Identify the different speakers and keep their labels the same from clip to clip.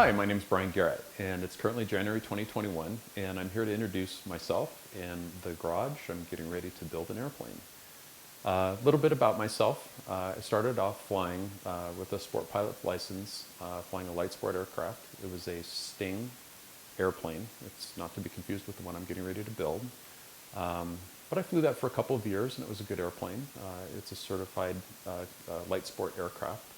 Speaker 1: Hi, my name is Brian Garrett, and it's currently January 2021, and I'm here to introduce myself and the garage. I'm getting ready to build an airplane. A little bit about myself. I started off flying with a sport pilot license, flying a light sport aircraft. It was a Sting airplane. It's not to be confused with the one I'm getting ready to build. But I flew that for a couple of years, and it was a good airplane. It's a certified light sport aircraft.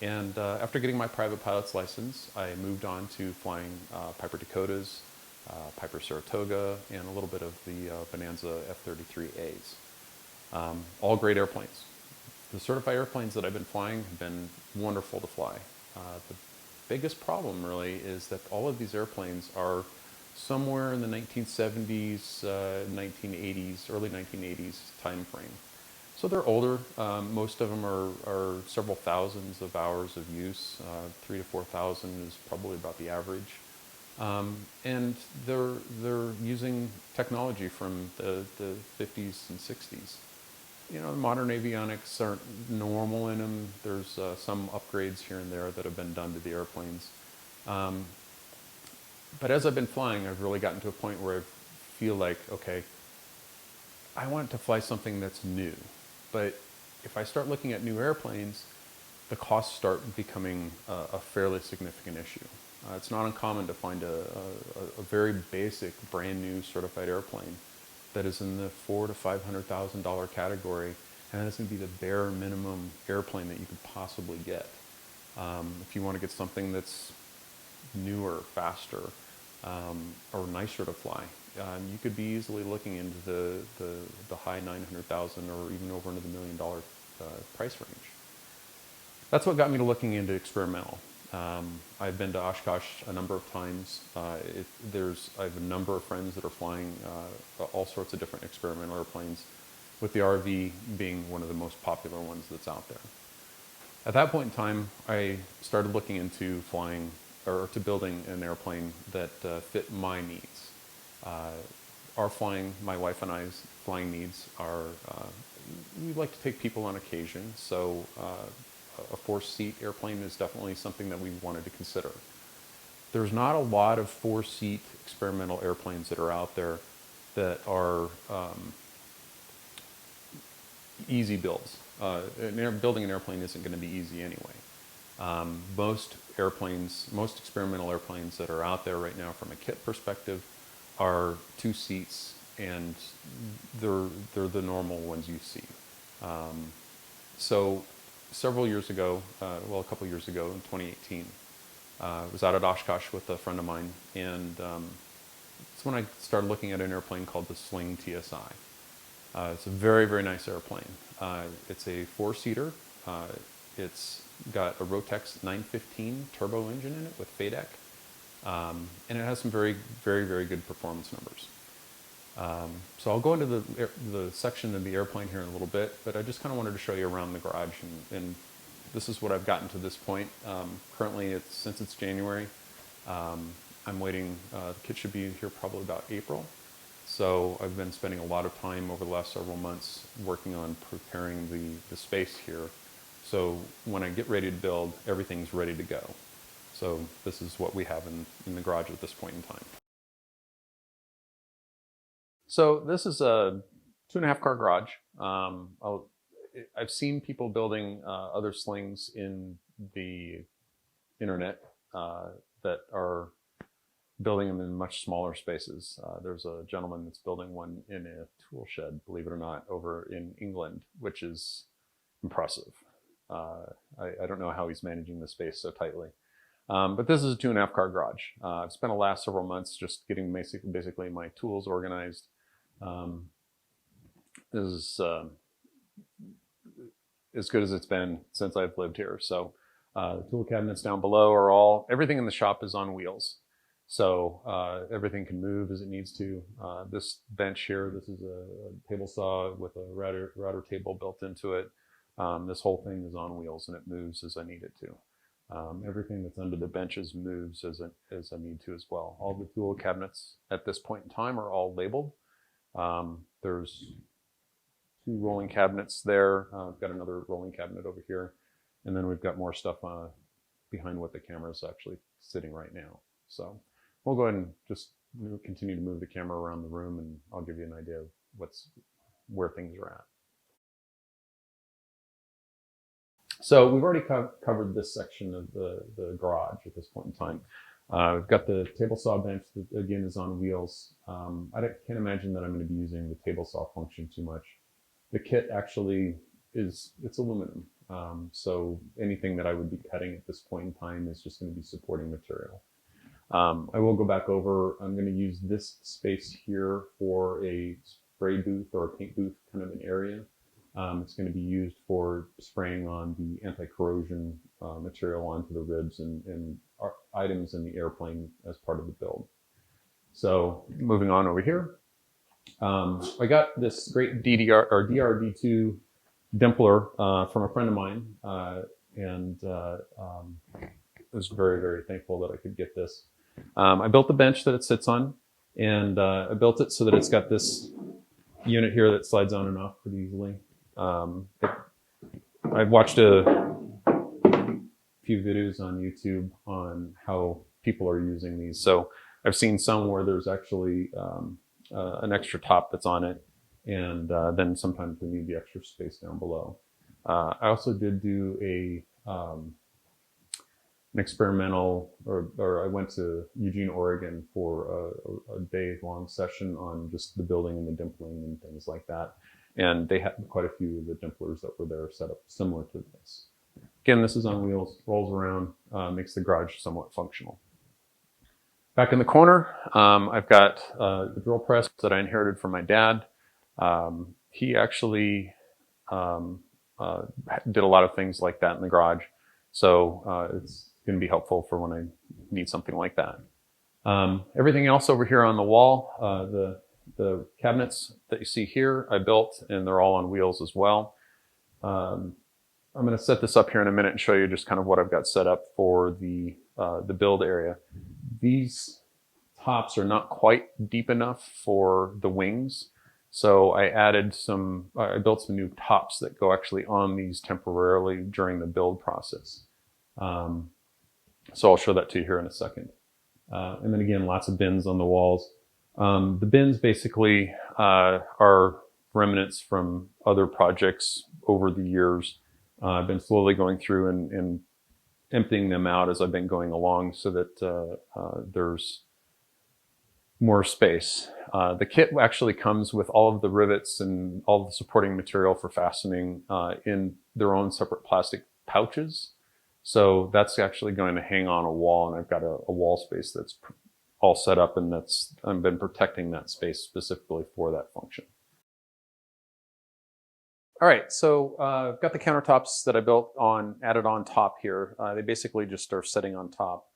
Speaker 1: And after getting my private pilot's license, I moved on to flying Piper Dakotas, Piper Saratoga, and a little bit of the Bonanza F-33As. All great airplanes. The certified airplanes that I've been flying have been wonderful to fly. The biggest problem really is that all of these airplanes are somewhere in the 1970s, 1980s, early 1980s time frame. So they're older. Most of them are several thousands of hours of use. 3,000 to 4,000 is probably about the average. And they're using technology from the 50s and 60s. You know, modern avionics aren't normal in them. There's some upgrades here and there that have been done to the airplanes. But as I've been flying, I've really gotten to a point where I feel like, okay, I want to fly something that's new. But if I start looking at new airplanes, the costs start becoming a fairly significant issue. It's not uncommon to find a very basic, brand new certified airplane that is in the $400,000 to $500,000 category, and that's going to be the bare minimum airplane that you could possibly get. If you want to get something that's newer, faster, or nicer to fly, you could be easily looking into the high 900,000 or even over into the $1 million price range. That's what got me to looking into experimental. I've been to Oshkosh a number of times. I have a number of friends that are flying all sorts of different experimental airplanes, with the RV being one of the most popular ones that's out there. At that point in time, I started looking into flying or to building an airplane that fit my needs. My wife and I's flying needs are, we like to take people on occasion, so a 4-seat airplane is definitely something that we wanted to consider. There's not a lot of 4-seat experimental airplanes that are out there that are easy builds. Building an airplane isn't going to be easy anyway. Most experimental airplanes that are out there right now from a kit perspective are 2 seats, and they're the normal ones you see. So several years ago, a couple years ago in 2018, I was out at Oshkosh with a friend of mine, and it's when I started looking at an airplane called the SlingTsi. It's a very, very nice airplane. It's a 4-seater. It's got a Rotex 915 turbo engine in it with FADEC, and it has some very, very, very good performance numbers. So I'll go into the section of the airplane here in a little bit, but I just kind of wanted to show you around the garage, and this is what I've gotten to this point. Currently, since it's January, I'm waiting. The kit should be here probably about April. So I've been spending a lot of time over the last several months working on preparing the space here. So when I get ready to build, everything's ready to go. So this is what we have in the garage at this point in time. So this is a 2.5 car garage. I've seen people building other slings in the internet that are building them in much smaller spaces. There's a gentleman that's building one in a tool shed, believe it or not, over in England, which is impressive. I don't know how he's managing the space so tightly. But this is a 2.5 car garage. I've spent the last several months just getting basically my tools organized. This is as good as it's been since I've lived here. So the tool cabinets down below are everything in the shop is on wheels. So everything can move as it needs to. This bench here, this is a table saw with a router table built into it. This whole thing is on wheels, and it moves as I need it to. Everything that's under the benches moves as I need to as well. All the tool cabinets at this point in time are all labeled. There's 2 rolling cabinets there. I've got another rolling cabinet over here. And then we've got more stuff behind what the camera is actually sitting right now. So we'll go ahead and just continue to move the camera around the room, and I'll give you an idea of where things are at. So we've already covered this section of the garage at this point in time. We've got the table saw bench that again is on wheels. I can't imagine that I'm going to be using the table saw function too much. The kit actually it's aluminum. So anything that I would be cutting at this point in time is just going to be supporting material. I will go back over. I'm going to use this space here for a spray booth or a paint booth kind of an area. It's going to be used for spraying on the anti-corrosion material onto the ribs and items in the airplane as part of the build. So moving on over here, I got this great DRD2 dimpler from a friend of mine, and I was very, very thankful that I could get this. I built the bench that it sits on, and I built it so that it's got this unit here that slides on and off pretty easily. I've watched a few videos on YouTube on how people are using these. So I've seen some where there's actually an extra top that's on it, and then sometimes they need the extra space down below. I also did do an experimental, or I went to Eugene, Oregon for a day-long session on just the building and the dimpling and things like that. And they had quite a few of the dimplers that were there set up similar to this. Again, this is on wheels, rolls around, makes the garage somewhat functional. Back in the corner, I've got the drill press that I inherited from my dad. He actually did a lot of things like that in the garage. So it's going to be helpful for when I need something like that. Everything else over here on the wall, the cabinets that you see here, I built, and they're all on wheels as well. I'm going to set this up here in a minute and show you just kind of what I've got set up for the build area. These tops are not quite deep enough for the wings, so I built some new tops that go actually on these temporarily during the build process. So I'll show that to you here in a second. And then again, lots of bins on the walls. The bins basically are remnants from other projects over the years. I've been slowly going through and emptying them out as I've been going along so that there's more space. The kit actually comes with all of the rivets and all the supporting material for fastening in their own separate plastic pouches. So that's actually going to hang on a wall, and I've got a wall space that's all set up, and I've been protecting that space specifically for that function. All right, so I've got the countertops that I added on top here. They basically just are sitting on top.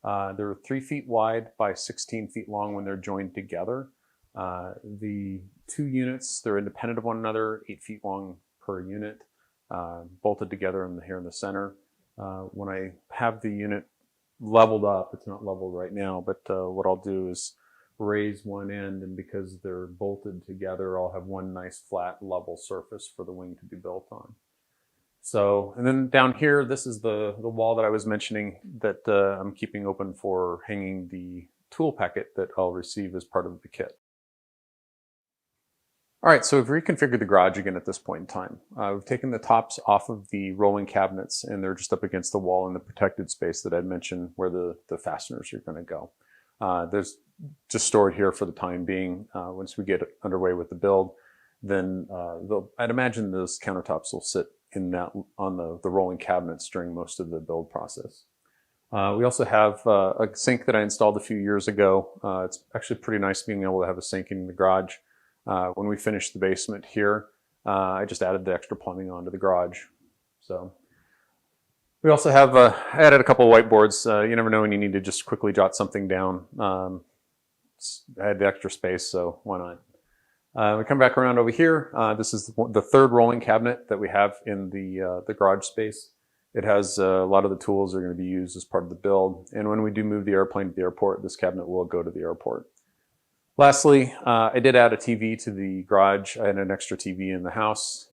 Speaker 1: They're 3 feet wide by 16 feet long when they're joined together. The 2 units, they're independent of one another, 8 feet long per unit, bolted together here in the center. When I have the unit leveled up, it's not leveled right now, but what I'll do is raise one end, and because they're bolted together, I'll have one nice flat level surface for the wing to be built on. So, and then down here, this is the wall that I was mentioning that I'm keeping open for hanging the tool packet that I'll receive as part of the kit. All right, so we've reconfigured the garage again at this point in time. We've taken the tops off of the rolling cabinets, and they're just up against the wall in the protected space that I'd mentioned where the fasteners are going to go. There's just stored here for the time being. Once we get underway with the build, then I'd imagine those countertops will sit on the rolling cabinets during most of the build process. We also have a sink that I installed a few years ago. It's actually pretty nice being able to have a sink in the garage. When we finished the basement here, I just added the extra plumbing onto the garage. So we also have added a couple of whiteboards. You never know when you need to just quickly jot something down. I had the extra space, so why not? We come back around over here. This is the third rolling cabinet that we have in the garage space. It has a lot of the tools that are going to be used as part of the build. And when we do move the airplane to the airport, this cabinet will go to the airport. Lastly, I did add a TV to the garage. I had an extra TV in the house,